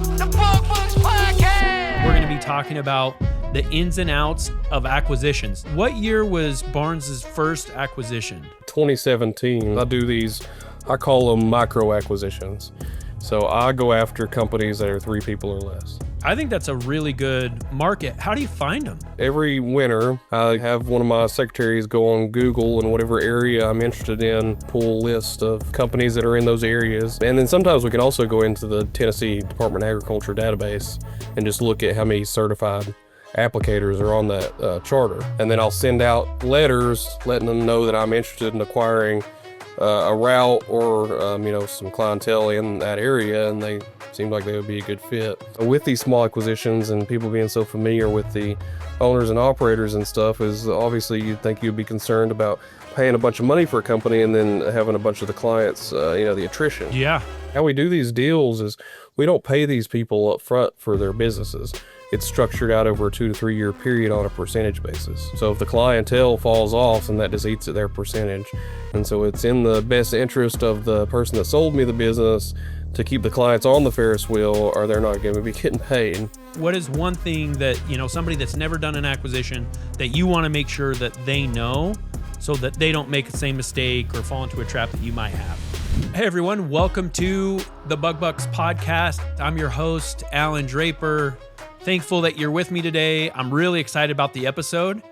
The Bug Bux Podcast! We're going to be talking about the ins and outs of acquisitions. What year was Barnes' first acquisition? 2017. I do these, I call them micro acquisitions. So I go after companies that are 3 people or less. I think that's a really good market. How do you find them? Every winter, I have one of my secretaries go on Google and whatever area I'm interested in, pull a list of companies that are in those areas. And then sometimes we can also go into the Tennessee Department of Agriculture database and just look at how many certified applicators are on that charter. And then I'll send out letters letting them know that I'm interested in acquiring a route or some clientele in that area, and they seem like they would be a good fit. With these small acquisitions and people being so familiar with the owners and operators and stuff, is obviously you'd think you'd be concerned about paying a bunch of money for a company and then having a bunch of the clients, the attrition. Yeah. How we do these deals is we don't pay these people up front for their businesses. It's structured out over a 2 to 3 year period on a percentage basis. So if the clientele falls off, then that just eats at their percentage. And so it's in the best interest of the person that sold me the business to keep the clients on the Ferris wheel, or they're not going to be getting paid. What is one thing that, somebody that's never done an acquisition that you want to make sure that they know so that they don't make the same mistake or fall into a trap that you might have? Hey everyone, welcome to the Bug Bux Podcast. I'm your host, Allan Draper. Thankful that you're with me today. I'm really excited about the episode.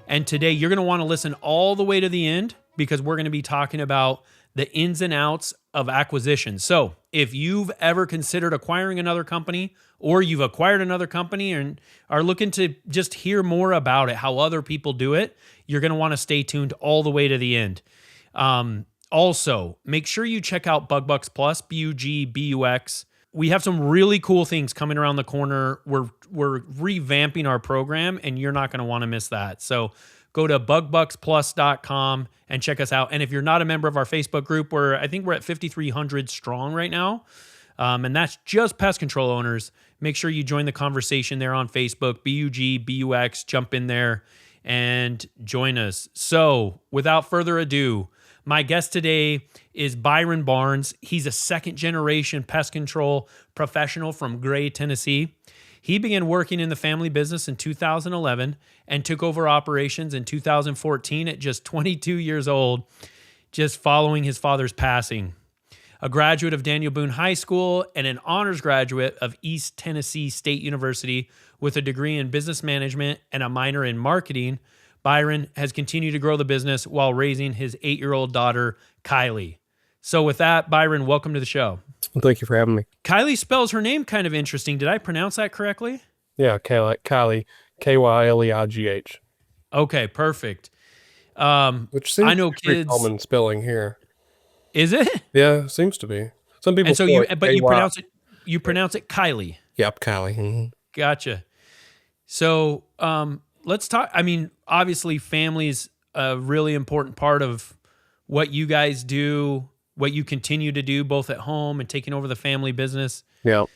And today you're going to want to listen all the way to the end because we're going to be talking about the ins and outs of acquisitions. So if you've ever considered acquiring another company or you've acquired another company and are looking to just hear more about it, how other people do it, you're going to want to stay tuned all the way to the end. Also, make sure you check out Bug Bux Plus, BUGBUX. We have some really cool things coming around the corner. We're revamping our program, and you're not going to want to miss that. So go to bugbuxplus.com and check us out. And if you're not a member of our Facebook group, I think we're at 5,300 strong right now, and that's just pest control owners. Make sure you join the conversation there on Facebook, BUGBUX. Jump in there and join us. So without further ado, my guest today is Byron Barnes. He's a second-generation pest control professional from Gray, Tennessee. He began working in the family business in 2011 and took over operations in 2014 at just 22 years old, just following his father's passing. A graduate of Daniel Boone High School and an honors graduate of East Tennessee State University with a degree in business management and a minor in marketing, Byron has continued to grow the business while raising his 8-year-old daughter, Kylie. So with that, Byron, welcome to the show. Thank you for having me. Kylie spells her name kind of interesting. Did I pronounce that correctly? Yeah, Kylie, Kyleigh. Okay, perfect. Which seems I know pretty kids. common spelling here. Is it? Yeah, seems to be. Some people. And so spell you pronounce it Kylie. Yep, Kylie. Mm-hmm. Gotcha. So let's talk. I mean, obviously, family's a really important part of what you guys do, what you continue to do, both at home and taking over the family business. Yeah.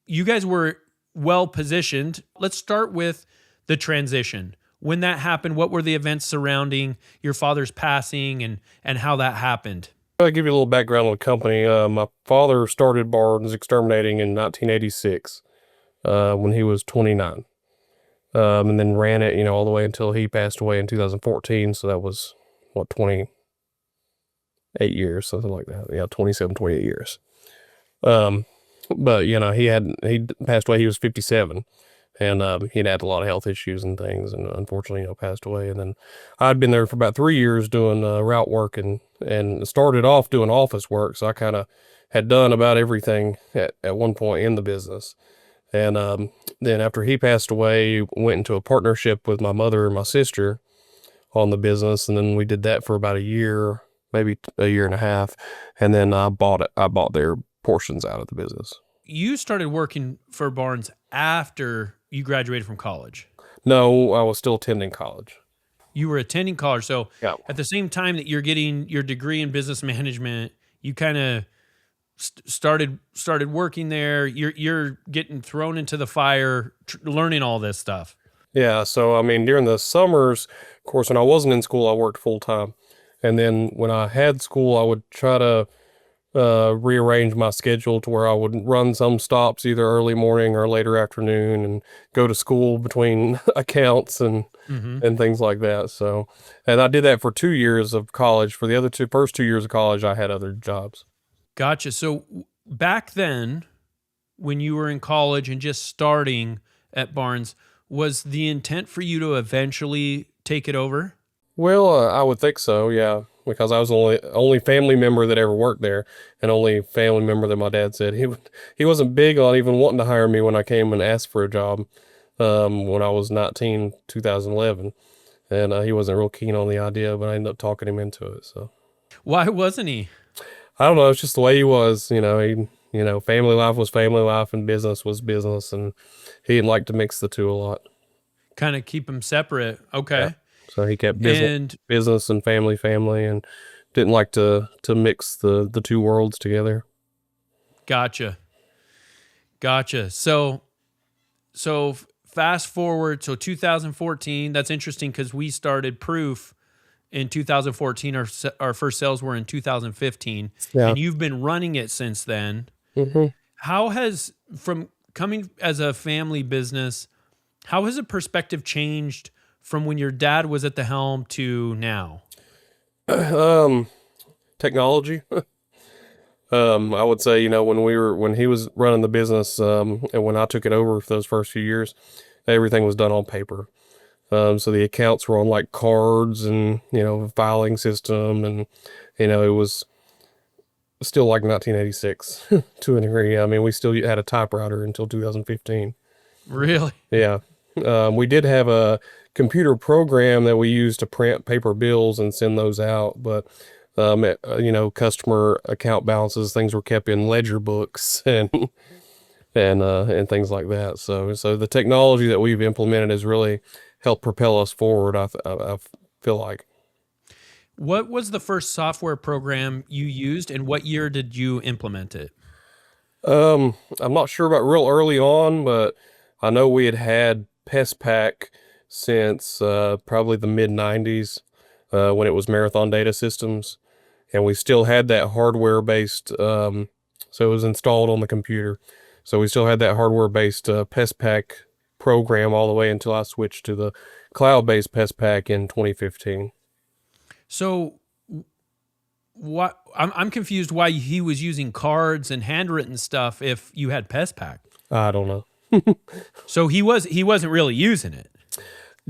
You guys were well positioned. Let's start with the transition. When that happened, what were the events surrounding your father's passing and how that happened? I'll give you a little background on the company. My father started Barnes Exterminating in 1986 when he was 29. And then ran it, all the way until he passed away in 2014. So that was, 28 years, something like that. Yeah, 27, 28 years. But, he passed away, he was 57. And he'd had a lot of health issues and things, and unfortunately, passed away. And then I'd been there for about 3 years doing route work and started off doing office work. So I kind of had done about everything at one point in the business. And then after he passed away, went into a partnership with my mother and my sister on the business. And then we did that for about a year, maybe a year and a half. And then I bought their portions out of the business. You started working for Barnes after you graduated from college. No, I was still attending college. You were attending college. So yeah. At the same time that you're getting your degree in business management, you kind of started working there. You're getting thrown into the fire, learning all this stuff. Yeah. So, during the summers, of course, when I wasn't in school, I worked full time. And then when I had school, I would try to rearrange my schedule to where I would run some stops either early morning or later afternoon and go to school between accounts and things like that. So, and I did that for 2 years of college. For the first 2 years of college, I had other jobs. Gotcha. So back then, when you were in college and just starting at Barnes, was the intent for you to eventually take it over? Well, I would think so, yeah, because I was the only family member that ever worked there, and only family member that my dad said he wasn't big on even wanting to hire me when I came and asked for a job, when I was 19, 2011, and he wasn't real keen on the idea, but I ended up talking him into it. So Why wasn't he? I don't know, it's just the way he was. Family life was family life, and business was business, and he didn't like to mix the two a lot. Kind of keep them separate. Okay. Yeah. So he kept And business and family, and didn't like to mix the two worlds together. gotcha. So fast forward, so 2014, that's interesting because we started Proof in 2014. Our first sales were in 2015, Yeah. and you've been running it since then. Mm-hmm. How has, from coming as a family business, how has the perspective changed from when your dad was at the helm to now? Technology. I would say, when he was running the business, and when I took it over for those first few years, everything was done on paper. So the accounts were on like cards and, a filing system, and, it was still like 1986 to a degree. I mean, we still had a typewriter until 2015. Really? Yeah. We did have a computer program that we used to print paper bills and send those out, but customer account balances, things were kept in ledger books and things like that. So the technology that we've implemented has really helped propel us forward. I feel like. What was the first software program you used, and what year did you implement it? I'm not sure about real early on, but I know we had Pest since probably the mid 90s, when it was Marathon Data Systems, and we still had that hardware based, so it was installed on the computer. So we still had that hardware based Pest program all the way until I switched to the cloud based Pest in 2015. So what I'm confused why he was using cards and handwritten stuff if you had Pest. I don't know. So he wasn't really using it.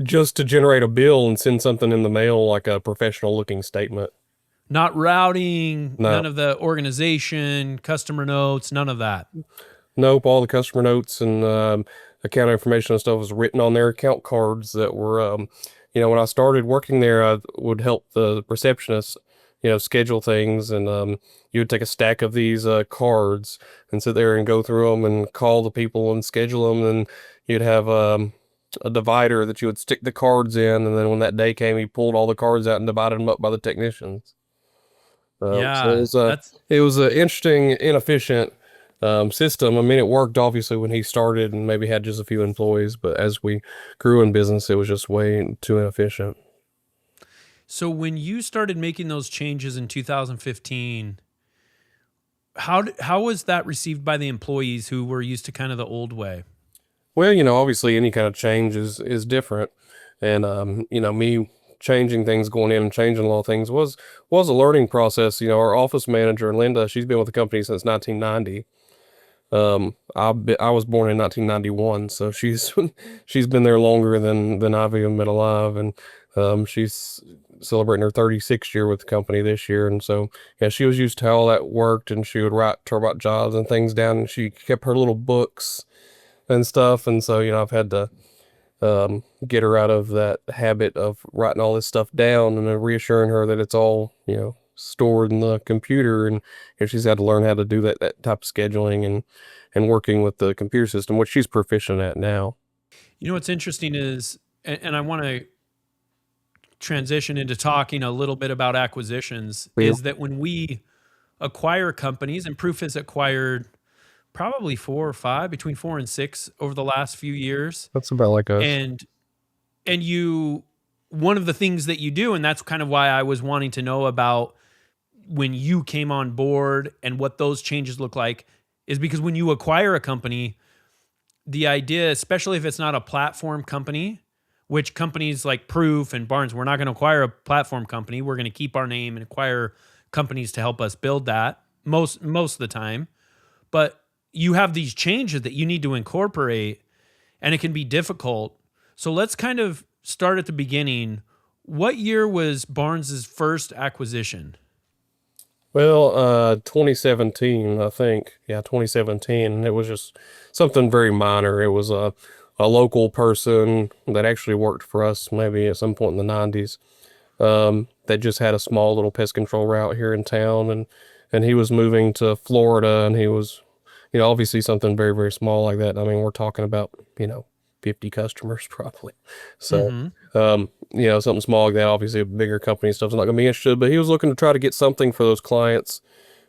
Just to generate a bill and send something in the mail, like a professional looking statement. Not routing, No. none of the organization, customer notes, none of that. Nope, all the customer notes and account information and stuff was written on their account cards that were, when I started working there, I would help the receptionist, schedule things, and you would take a stack of these cards and sit there and go through them and call the people and schedule them, and you'd have a divider that you would stick the cards in, and then when that day came, he pulled all the cards out and divided them up by the technicians. Yeah, So it was an interesting, inefficient system. I mean, it worked obviously when he started and maybe had just a few employees, but as we grew in business, it was just way too inefficient. So when you started making those changes in 2015, how was that received by the employees who were used to kind of the old way? Well, obviously any kind of change is different. And, me changing things, going in and changing a lot of things was a learning process. Our office manager, Linda, she's been with the company since 1990. I was born in 1991, so she's been there longer than I've even been alive. And she's celebrating her 36th year with the company this year. And so, yeah, she was used to how all that worked, and she would write turbot jobs and things down, and she kept her little books and stuff. And so, I've had to get her out of that habit of writing all this stuff down, and reassuring her that it's all, stored in the computer. And she's had to learn how to do that type of scheduling and working with the computer system, which she's proficient at now. What's interesting is, and I want to transition into talking a little bit about acquisitions, Yeah. is that when we acquire companies, and Proof has acquired probably 4 or 5, between 4 and 6 over the last few years. That's about like us. And one of the things that you do, and that's kind of why I was wanting to know about when you came on board and what those changes look like is because when you acquire a company, the idea, especially if it's not a platform company, which companies like Proof and Barnes, we're not going to acquire a platform company. We're going to keep our name and acquire companies to help us build that most of the time. But you have these changes that you need to incorporate, and it can be difficult. So let's kind of start at the beginning. What year was Barnes's first acquisition? Well, 2017, I think. Yeah, 2017. And it was just something very minor. It was a local person that actually worked for us maybe at some point in the 90s, that just had a small little pest control route here in town. And he was moving to Florida, and he was, obviously something very, very small like that. I mean, we're talking about, 50 customers probably. So, something small like that, obviously a bigger company and stuff's not going to be interested, but he was looking to try to get something for those clients,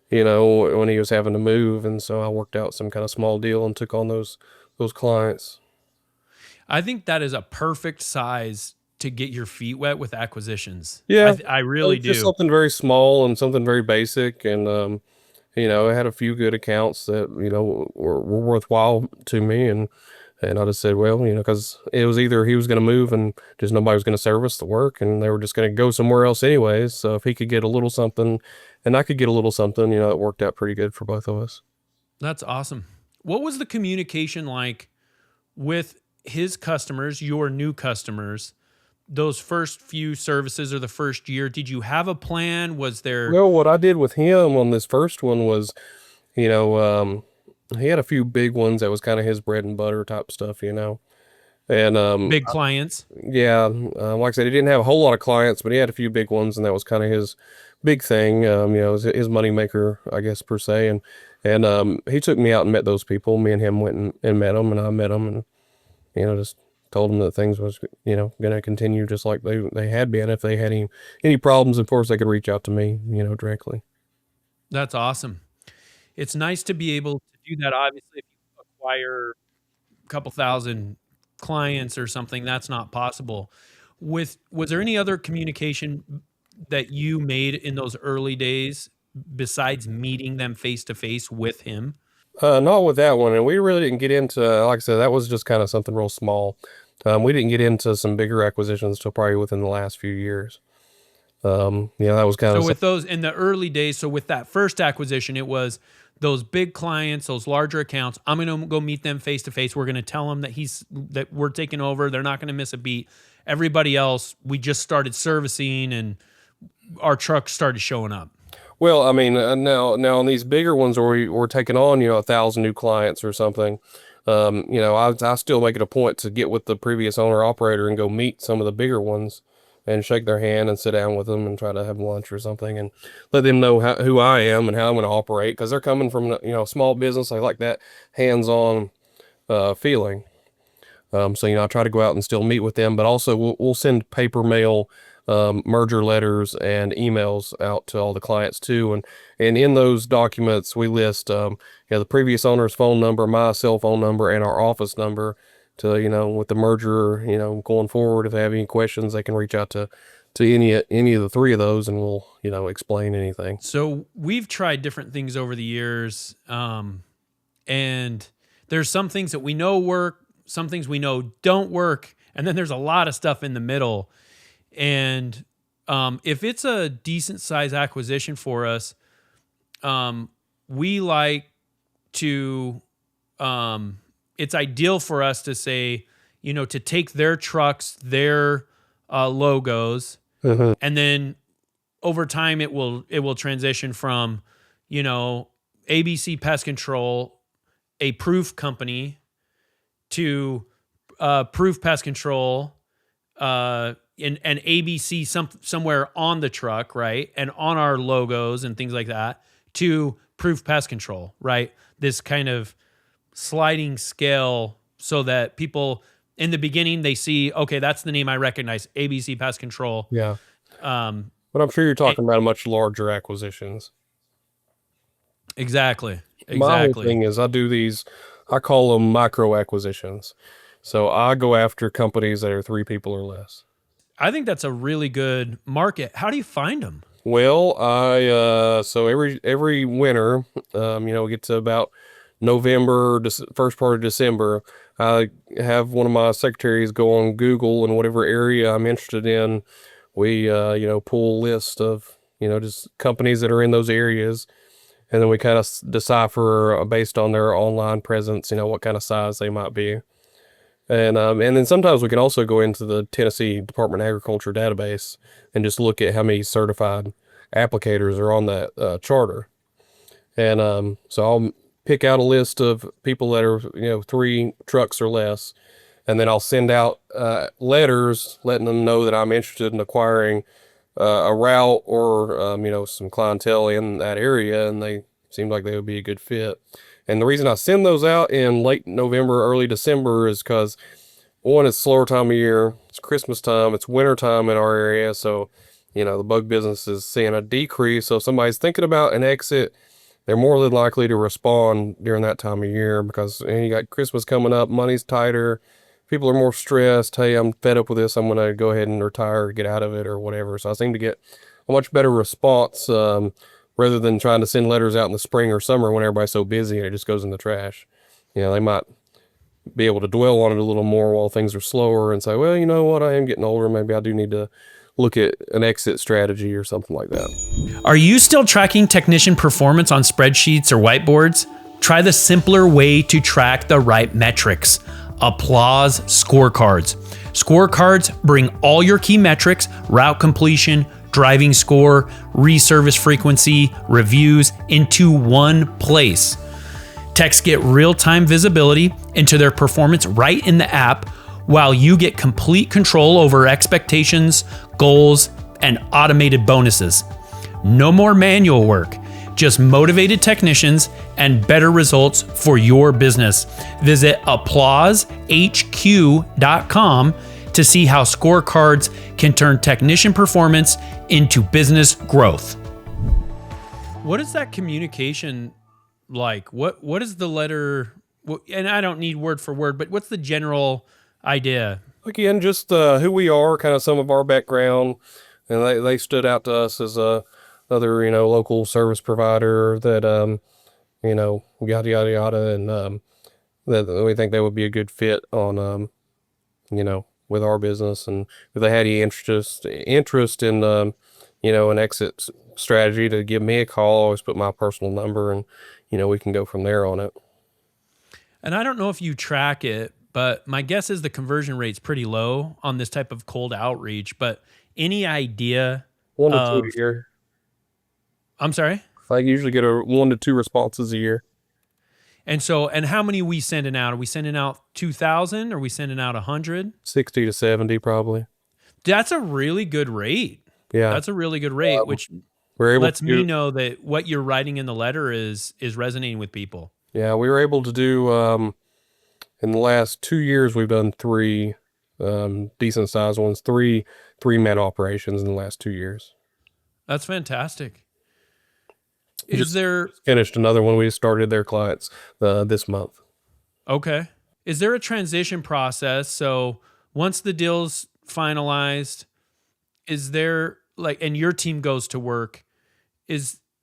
when he was having to move. And so I worked out some kind of small deal and took on those clients. I think that is a perfect size to get your feet wet with acquisitions. Yeah, I really do. Just something very small and something very basic. And, I had a few good accounts that, were worthwhile to me. And I just said, well, because it was either he was going to move and just nobody was going to service the work, and they were just going to go somewhere else anyways. So if he could get a little something and I could get a little something, it worked out pretty good for both of us. That's awesome. What was the communication like with his customers, your new customers, those first few services or the first year? Did you have a plan? Was there... Well, what I did with him on this first one was, he had a few big ones that was kind of his bread and butter type stuff, and big clients. Yeah, like I said, he didn't have a whole lot of clients, but he had a few big ones, and that was kind of his big thing. It was his money maker, I guess, per se. And he took me out and met those people. Me and him went and met them, and I met them, and just told them that things was going to continue just like they had been. If they had any problems, of course, they could reach out to me, directly. That's awesome. It's nice to be able to do that. Obviously, if you acquire a couple thousand clients or something, that's not possible. Was there any other communication that you made in those early days besides meeting them face to face with him? Not with that one. And we really didn't get into, like I said, that was just kind of something real small. We didn't get into some bigger acquisitions till probably within the last few years. That was kind of... So with those in the early days, so with that first acquisition, it was those big clients, those larger accounts. I'm going to go meet them face to face. We're going to tell them that we're taking over. They're not going to miss a beat. Everybody else, we just started servicing and our trucks started showing up. Well, I mean, now on these bigger ones where we're taking on, 1,000 new clients or something, I still make it a point to get with the previous owner operator and go meet some of the bigger ones and shake their hand and sit down with them and try to have lunch or something and let them know who I am and how I'm going to operate, because they're coming from, a small business. I like that hands-on feeling. So, I try to go out and still meet with them, but also we'll send paper mail, merger letters and emails out to all the clients too. And in those documents, we list, the previous owner's phone number, my cell phone number, and our office number to, with the merger, going forward. If they have any questions, they can reach out to any of the three of those, and we'll, explain anything. So we've tried different things over the years. And there's some things that we know work, some things we know don't work. And then there's a lot of stuff in the middle. And if it's a decent size acquisition for us, we like to, it's ideal for us to say, to take their trucks, their logos, and then over time it will transition from, ABC Pest Control, a Proof company, to Proof Pest Control, and ABC somewhere on the truck, right? And on our logos and things like that, to Proof Pest Control, right? This kind of sliding scale so that people in the beginning, they see, okay, that's the name I recognize, ABC Pest Control. Yeah. But I'm sure you're talking about much larger acquisitions. Exactly. My whole thing is I call them micro acquisitions. So I go after companies that are 3 people or less. I think that's a really good market. How do you find them? Well, so every winter, we get to about November, first part of December, I have one of my secretaries go on Google and whatever area I'm interested in, we pull a list of just companies that are in those areas, and then we kind of decipher based on their online presence, what kind of size they might be. And then sometimes we can also go into the Tennessee Department of Agriculture database and just look at how many certified applicators are on that charter. And so I'll pick out a list of people that are 3 trucks or less, and then I'll send out letters letting them know that I'm interested in acquiring a route or some clientele in that area, and they seem like they would be a good fit. And the reason I send those out in late November, early December is because, one, it's slower time of year, it's Christmas time, it's winter time in our area, so, the bug business is seeing a decrease. So if somebody's thinking about an exit, they're more than likely to respond during that time of year because you got Christmas coming up, money's tighter, people are more stressed. Hey, I'm fed up with this, I'm going to go ahead and retire, get out of it or whatever. So I seem to get a much better response rather than trying to send letters out in the spring or summer when everybody's so busy and it just goes in the trash. They might be able to dwell on it a little more while things are slower and say, well, you know what, I am getting older. Maybe I do need to look at an exit strategy or something like that. Are you still tracking technician performance on spreadsheets or whiteboards? Try the simpler way to track the right metrics. Applause scorecards. Scorecards bring all your key metrics, route completion, driving score, reservice frequency, reviews into one place. Techs get real-time visibility into their performance right in the app, while you get complete control over expectations, goals, and automated bonuses. No more manual work, just motivated technicians and better results for your business. Visit ApplauseHQ.com to see how scorecards can turn technician performance into business growth. What is that communication like? What is the letter? And I don't need word for word, but what's the general idea? Again, just who we are, kind of some of our background, and they stood out to us as another local service provider that yada yada yada, and that we think they would be a good fit on with our business, and if they had any interest in an exit strategy, to give me a call. I always put my personal number, and we can go from there on it. And I don't know if you track it, but my guess is the conversion rate's pretty low on this type of cold outreach. But any idea? 1 to 2 a year. I'm sorry? I usually get 1 to 2 responses a year. And how many are we sending out? Are we sending out 2,000? Are we sending out 100? 60 to 70 probably. That's a really good rate. Yeah. That's a really good rate, which lets me know that what you're writing in the letter is resonating with people. Yeah, we were able to do, in the last 2 years, we've done 3 decent sized ones, 3-man operations in the last 2 years. That's fantastic. Finished another one. We started their clients this month. Okay. Is there a transition process? So once the deal's finalized, is there and your team goes to work,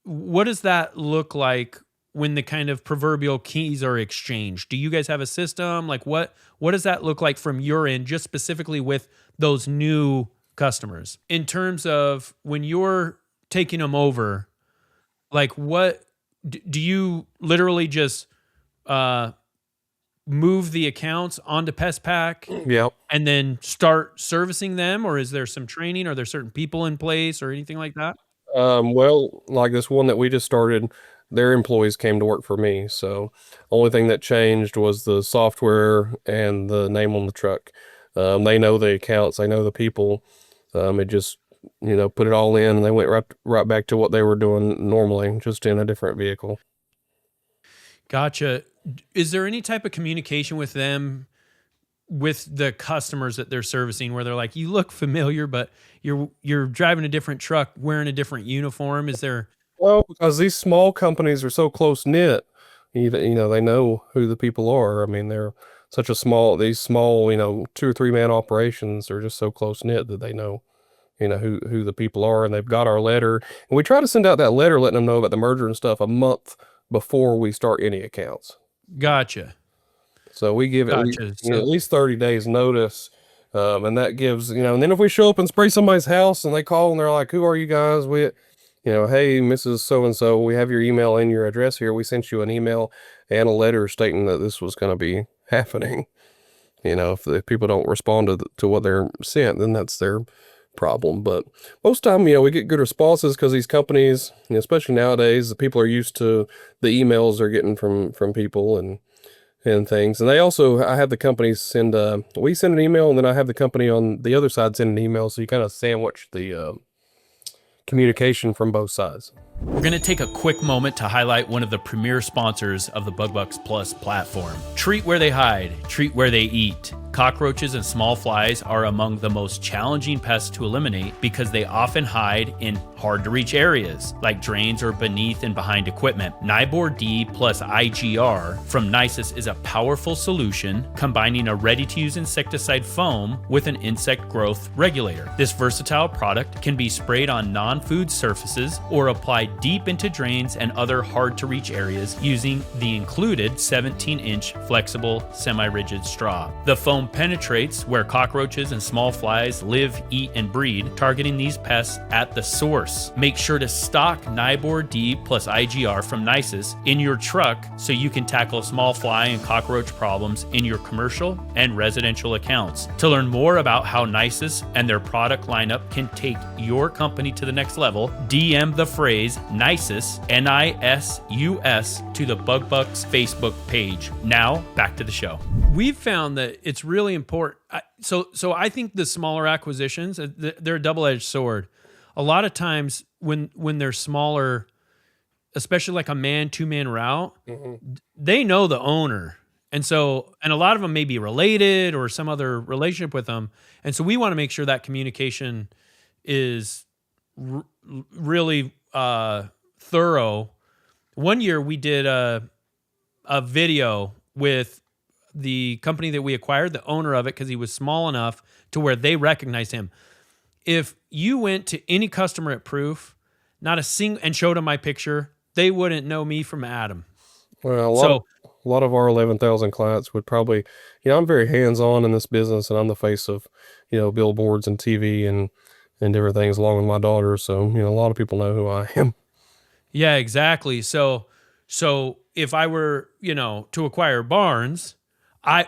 what does that look like when the kind of proverbial keys are exchanged? Do you guys have a system? What does that look like from your end, just specifically with those new customers? In terms of when you're taking them over, what do you literally just move the accounts onto PestPack? Yep. And then start servicing them, or is there some training? Are there certain people in place or anything like that? Well, like this one that we just started, their employees came to work for me. So only thing that changed was the software and the name on the truck. They know the accounts, they know the people. It just, put it all in, and they went right back to what they were doing normally, just in a different vehicle. Gotcha. Is there any type of communication with them, with the customers that they're servicing, where they're like, you look familiar, but you're driving a different truck, wearing a different uniform? Is there? Well, because these small companies are so close knit, they know who the people are. I mean, they're these small, 2 or 3 man operations are just so close knit that they know who the people are, and they've got our letter. And we try to send out that letter letting them know about the merger and stuff a month before we start any accounts. Gotcha. So we give it at least 30 days notice. And that gives, and then if we show up and spray somebody's house and they call and they're like, who are you guys? Hey, Mrs. So-and-so, we have your email and your address here. We sent you an email and a letter stating that this was going to be happening. If people don't respond to what they're sent, then that's their problem. But most time, we get good responses because these companies, especially nowadays, the people are used to the emails they're getting from people and things. And I have the companies we send an email, and then I have the company on the other side send an email. So you kind of sandwich the communication from both sides. We're going to take a quick moment to highlight one of the premier sponsors of the Bug Bux Plus platform. Treat where they hide, treat where they eat. Cockroaches and small flies are among the most challenging pests to eliminate because they often hide in hard-to-reach areas, like drains or beneath and behind equipment. Nibor D plus IGR from Nisus is a powerful solution, combining a ready-to-use insecticide foam with an insect growth regulator. This versatile product can be sprayed on non-food surfaces or applied deep into drains and other hard-to-reach areas using the included 17-inch flexible semi-rigid straw. The foam penetrates where cockroaches and small flies live, eat, and breed, targeting these pests at the source. Make sure to stock Nibor D plus IGR from Nisus in your truck so you can tackle small fly and cockroach problems in your commercial and residential accounts. To learn more about how Nisus and their product lineup can take your company to the next level, DM the phrase NISUS, NISUS, to the Bug Bux Facebook page. Now, back to the show. We've found that it's really important. So I think the smaller acquisitions, they're a double-edged sword. A lot of times when they're smaller, especially like a two-man route, they know the owner. And a lot of them may be related or some other relationship with them. And so we want to make sure that communication is really thorough. One year we did a video with the company that we acquired, the owner of it, because he was small enough to where they recognized him. If you went to any customer at Proof, and showed them my picture, they wouldn't know me from Adam. Well, a lot of our 11,000 clients would probably, I'm very hands-on in this business, and I'm the face of, billboards and TV and different things along with my daughter. So, a lot of people know who I am. Yeah, exactly. So if I were, to acquire Barnes,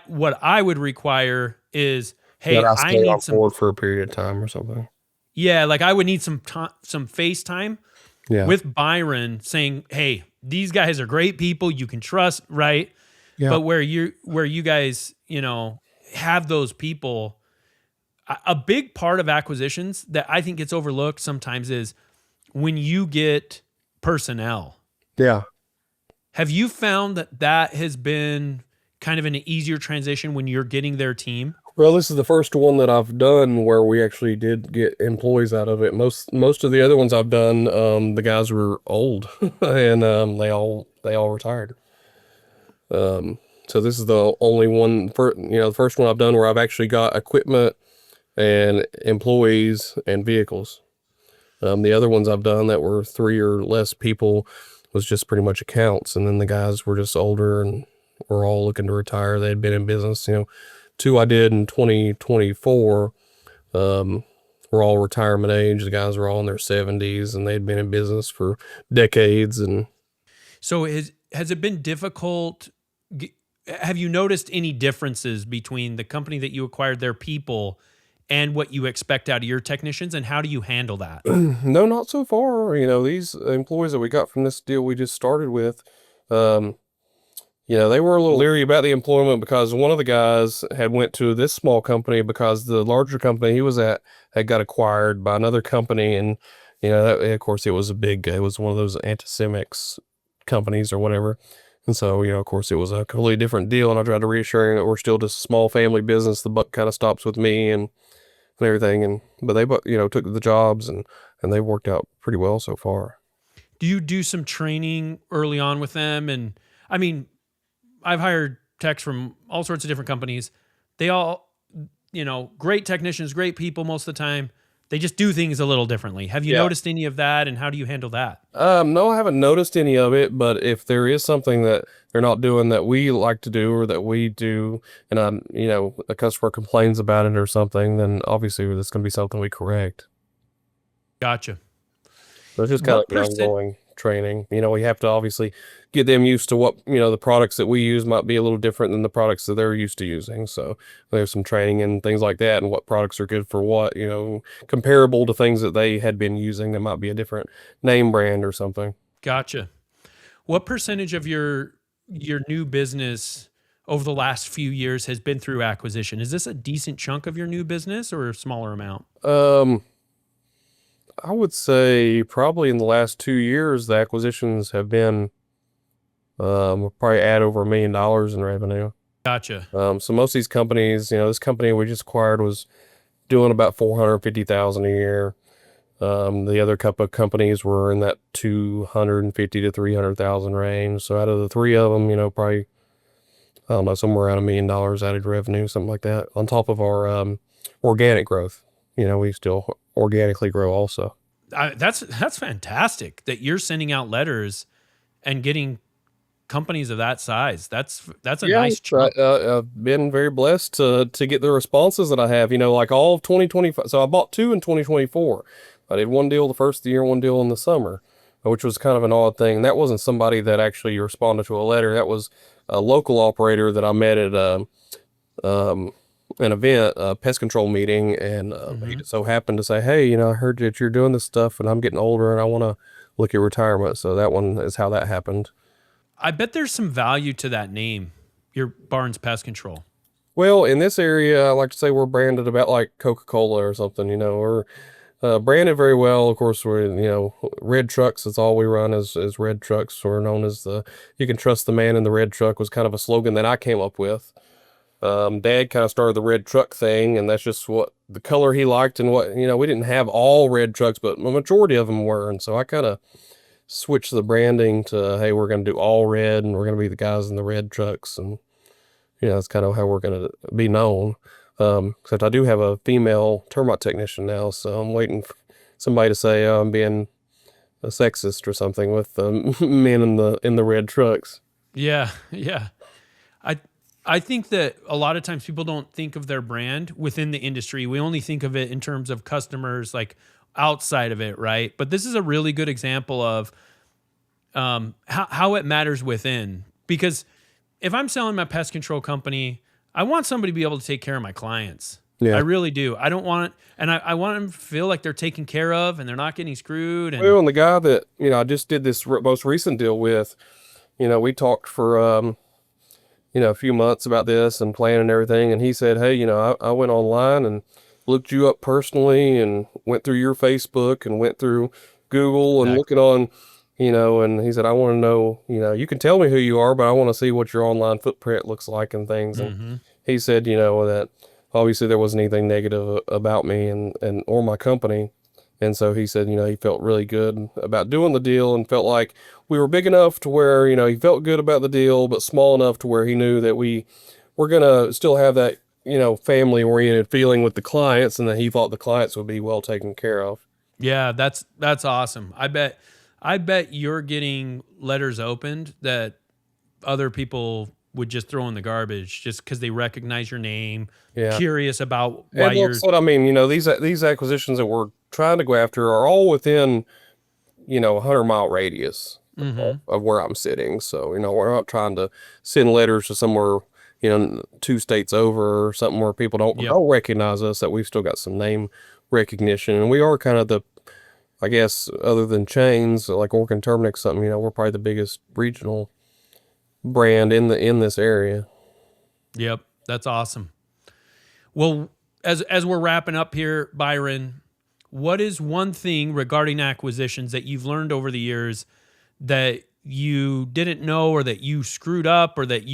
what I would require is, hey, I need some board for a period of time or something. Yeah, like I would need some FaceTime with Byron saying, hey, these guys are great people you can trust, right? Yeah. But where you guys, have those people, a big part of acquisitions that I think gets overlooked sometimes is when you get personnel. Yeah. Have you found that has been kind of an easier transition when you're getting their team? Well, this is the first one that I've done where we actually did get employees out of it. Most of the other ones I've done, the guys were old and they all retired. So this is the only one the first one I've done where I've actually got equipment and employees and vehicles. The other ones I've done that were 3 or less people was just pretty much accounts, and then the guys were just older and were all looking to retire. They had been in business, 2 I did in 2024 were all retirement age. The guys were all in their 70s, and they'd been in business for decades. And so has it been difficult? Have you noticed any differences between the company that you acquired, their people, and what you expect out of your technicians, and how do you handle that? No, not so far. These employees that we got from this deal we just started with, they were a little leery about the employment because one of the guys had went to this small company because the larger company he was at had got acquired by another company. And, of course, it was one of those Antisemics companies or whatever. And so, of course, it was a completely different deal. And I tried to reassure him that we're still just a small family business. The buck kind of stops with me and everything. But they, took the jobs and they worked out pretty well so far. Do you do some training early on with them? And I mean, I've hired techs from all sorts of different companies. They all, great technicians, great people most of the time. They just do things a little differently. Have you Yeah. noticed any of that, and how do you handle that? No, I haven't noticed any of it, but if there is something that they're not doing that we like to do or that we do, and a customer complains about it or something, then obviously that's going to be something we correct. Gotcha. So it's just kind of What like an percent? ongoing training. We have to obviously get them used to what, the products that we use might be a little different than the products that they're used to using. So there's some training and things like that, and what products are good for what, comparable to things that they had been using that might be a different name brand or something. Gotcha. What percentage of your new business over the last few years has been through acquisition? Is this a decent chunk of your new business or a smaller amount? I would say probably in the last 2 years, the acquisitions have been, we'll probably add over $1 million in revenue. Gotcha. So most of these companies, this company we just acquired was doing about 450,000 a year. The other couple of companies were in that 250 to 300,000 range. So out of the three of them, probably, I don't know, somewhere around $1 million added revenue, something like that, on top of our organic growth. We still organically grow also. That's fantastic that you're sending out letters and getting companies of that size. That's a nice chunk. I've been very blessed to get the responses that I have. Like all of 2025. So I bought two in 2024. I did one deal the first of the year, one deal in the summer, which was kind of an odd thing. That wasn't somebody that actually responded to a letter. That was a local operator that I met at an event, a pest control meeting, and he just so happened to say, "Hey, I heard that you're doing this stuff, and I'm getting older, and I want to look at retirement." So that one is how that happened. I bet there's some value to that name, your Barnes Pest Control. Well, in this area, I like to say we're branded about like Coca-Cola or something. We're branded very well. Of course, we're red trucks. That's all we run is red trucks. We're known as "You can trust the man in the red truck" was kind of a slogan that I came up with. Dad kind of started the red truck thing, and that's just what the color he liked, and what, we didn't have all red trucks, but a majority of them were. And so I kind of switched the branding to, hey, we're going to do all red, and we're going to be the guys in the red trucks. And, that's kind of how we're going to be known. Except I do have a female termite technician now, so I'm waiting for somebody to say I'm being a sexist or something with men in the red trucks. Yeah, yeah. I think that a lot of times people don't think of their brand within the industry. We only think of it in terms of customers, like outside of it, right? But this is a really good example of how it matters within. Because if I'm selling my pest control company, I want somebody to be able to take care of my clients. Yeah. I really do. I don't want, and I want them to feel like they're taken care of and they're not getting screwed. And Well, and the guy that, I just did this most recent deal with, we talked for, a few months about this and planning and everything. And he said, "Hey, I went online and looked you up personally and went through your Facebook and went through Google and looking on, and he said, I want to know, you can tell me who you are, but I want to see what your online footprint looks like and things." And he said, that obviously there wasn't anything negative about me and or my company. And so he said, he felt really good about doing the deal and felt like we were big enough to where, he felt good about the deal, but small enough to where he knew that we were going to still have that, family oriented feeling with the clients, and that he thought the clients would be well taken care of. yeah, that's awesome. I bet you're getting letters opened that other people would just throw in the garbage just because they recognize your name, Yeah. curious about why And you're. that's what I mean. These acquisitions that we're trying to go after are all within, 100-mile radius of where I'm sitting. So, we're not trying to send letters to somewhere, 2 states over or something where people don't recognize us, that we've still got some name recognition. And we are kind of I guess, other than chains like Orkin and Terminix, something, we're probably the biggest regional brand in this area. Yep, that's awesome. Well, as we're wrapping up here, Byron, what is one thing regarding acquisitions that you've learned over the years that you didn't know, or that you screwed up, or that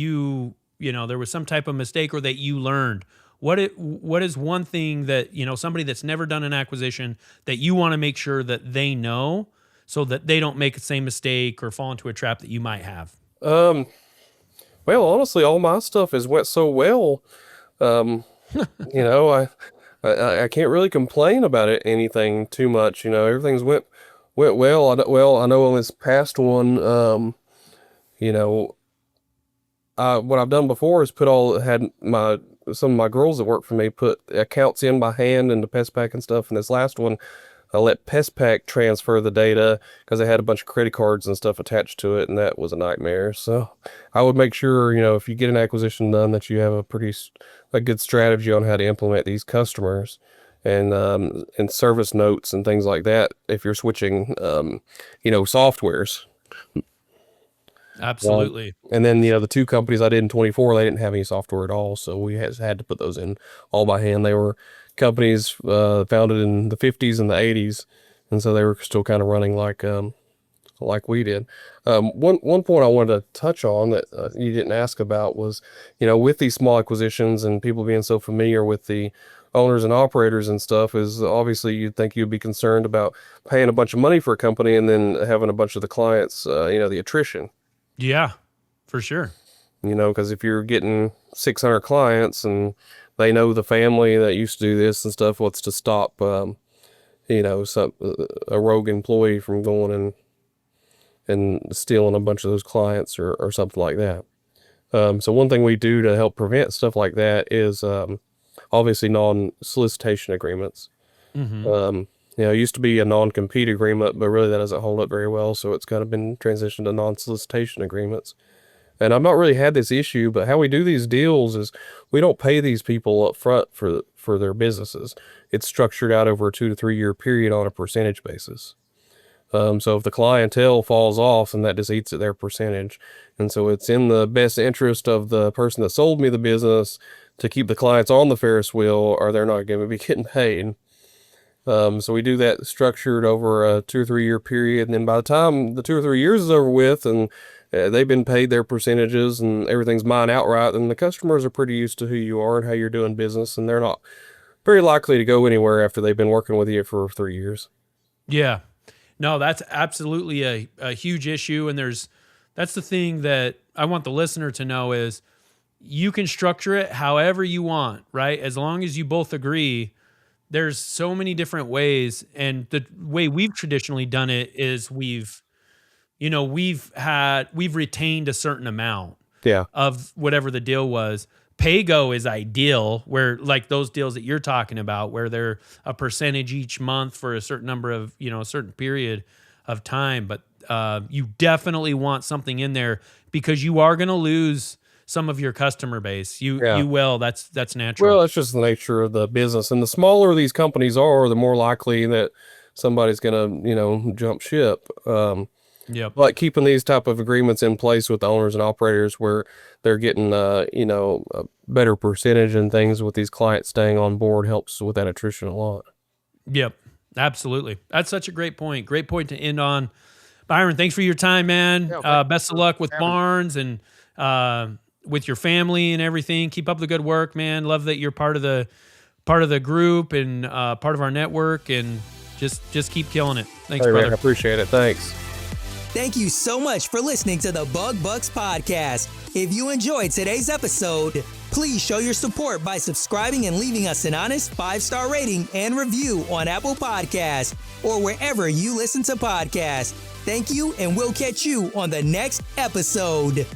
there was some type of mistake, or that you learned? What is one thing that, somebody that's never done an acquisition that you want to make sure that they know, so that they don't make the same mistake or fall into a trap that you might have? Well, honestly, all my stuff has went so well. I can't really complain about anything too much. Everything's went well. I know on this past one, what I've done before is had some of my girls that work for me put accounts in by hand into PestPack and stuff. And this last one, I let PestPack transfer the data because they had a bunch of credit cards and stuff attached to it, and that was a nightmare. So I would make sure, if you get an acquisition done, that you have a good strategy on how to implement these customers and service notes and things like that if you're switching, softwares. Absolutely. And then, the two companies I did in 24, they didn't have any software at all. So we had to put those in all by hand. They were companies founded in the 50s and the 80s. And so they were still kind of running like we did. One point I wanted to touch on that you didn't ask about was, with these small acquisitions and people being so familiar with the owners and operators and stuff, is obviously you'd think you'd be concerned about paying a bunch of money for a company and then having a bunch of the clients, the attrition. Yeah, for sure. Because if you're getting 600 clients and they know the family that used to do this and stuff, what's to stop, a rogue employee from going and stealing a bunch of those clients or something like that. So one thing we do to help prevent stuff like that is obviously non-solicitation agreements. Mm-hmm. It used to be a non-compete agreement, but really that doesn't hold up very well. So it's kind of been transitioned to non-solicitation agreements. And I've not really had this issue, but how we do these deals is we don't pay these people up front for their businesses. It's structured out over a 2 to 3 year period on a percentage basis. So if the clientele falls off, then that just eats at their percentage. And so it's in the best interest of the person that sold me the business to keep the clients on the Ferris wheel, or they're not going to be getting paid. So we do that structured over a 2 or 3 year period. And then by the time the 2 or 3 years is over with and they've been paid their percentages and everything's mine outright, then the customers are pretty used to who you are and how you're doing business. And they're not very likely to go anywhere after they've been working with you for 3 years. Yeah. No, that's absolutely a huge issue. And that's the thing that I want the listener to know is you can structure it however you want, right? As long as you both agree. There's so many different ways, and the way we've traditionally done it is we've retained a certain amount of whatever the deal was. Pay-go is ideal, where like those deals that you're talking about, where they're a percentage each month for a certain number of, a certain period of time. But you definitely want something in there because you are going to lose some of your customer base. You will. That's natural. Well, that's just the nature of the business. And the smaller these companies are, the more likely that somebody's going to, jump ship. Like keeping these type of agreements in place with the owners and operators where they're getting, a better percentage and things with these clients staying on board helps with that attrition a lot. Yep, absolutely. That's such a great point. Great point to end on. Byron, thanks for your time, man. Best of luck with Barnes and, with your family and everything. Keep up the good work, man. Love that you're part of the group and part of our network, and just keep killing it. Thanks, brother. Man, I appreciate it. Thanks. Thank you so much for listening to the Bug Bux Podcast. If you enjoyed today's episode, please show your support by subscribing and leaving us an honest 5-star rating and review on Apple Podcasts or wherever you listen to podcasts. Thank you, and we'll catch you on the next episode.